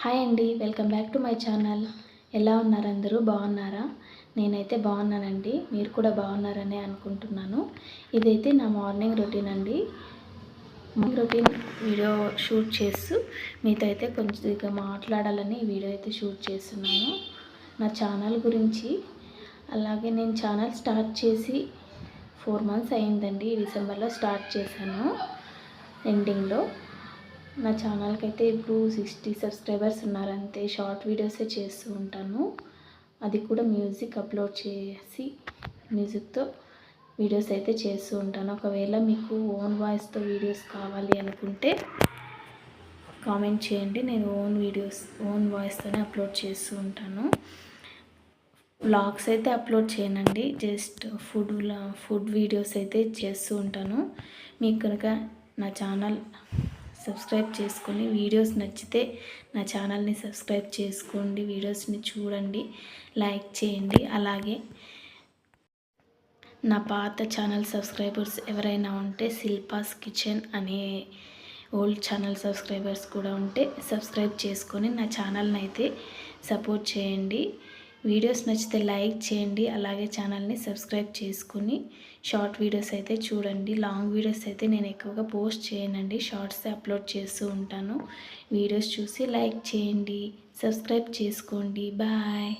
Hi అండి, welcome back to my channel. ఎలా ఉన్నారు అందరూ? బాగున్నారా? నేనైతే బాగున్నానండి. మీరు కూడా బాగున్నారని అనుకుంటున్నాను. ఇదైతే నా మార్నింగ్ రొటీన్ అండి. మార్నింగ్ రొటీన్ వీడియో షూట్ చేస్తూ మీతో అయితే కొంచెంగా మాట్లాడాలని ఈ వీడియో అయితే షూట్ చేస్తున్నాను. నా ఛానల్ గురించి, అలాగే నేను ఛానల్ స్టార్ట్ చేసి 4 months అయిందండి. డిసెంబర్లో స్టార్ట్ చేశాను ఎండింగ్లో. నా ఛానల్కి అయితే ఇప్పుడు 60 సబ్స్క్రైబర్స్ ఉన్నారంతే. షార్ట్ వీడియోసే చేస్తూ ఉంటాను, అది కూడా మ్యూజిక్ అప్లోడ్ చేసి మ్యూజిక్తో వీడియోస్ అయితే చేస్తూ ఉంటాను. ఒకవేళ మీకు ఓన్ వాయిస్తో వీడియోస్ కావాలి అనుకుంటే కామెంట్ చేయండి. నేను ఓన్ వాయిస్తోనే అప్లోడ్ చేస్తూ ఉంటాను. వ్లాగ్స్ అయితే అప్లోడ్ చేయనండి, జస్ట్ ఫుడ్ వీడియోస్ అయితే చేస్తూ ఉంటాను. మీకు కనుక నా ఛానల్ సబ్స్క్రైబ్ చేసుకొని వీడియోస్ నచ్చితే నా ఛానల్ని సబ్స్క్రైబ్ చేసుకోండి, వీడియోస్ని చూడండి, లైక్ చేయండి. అలాగే నా పాత ఛానల్ సబ్స్క్రైబర్స్ ఎవరైనా ఉంటే శిల్పాస్ కిచెన్ అనే ఓల్డ్ ఛానల్ సబ్స్క్రైబర్స్ కూడా ఉంటే సబ్స్క్రైబ్ చేసుకొని నా ఛానల్ని అయితే సపోర్ట్ చేయండి. వీడియోస్ నచ్చితే లైక్ చేయండి, అలాగే ఛానల్ని సబ్స్క్రైబ్ చేసుకుని షార్ట్ వీడియోస్ అయితే చూడండి. లాంగ్ వీడియోస్ అయితే నేను ఎక్కువగా పోస్ట్ చేయనండి, షార్ట్సే అప్లోడ్ చేస్తూ ఉంటాను. వీడియోస్ చూసి లైక్ చేయండి, సబ్స్క్రైబ్ చేసుకోండి. బాయ్.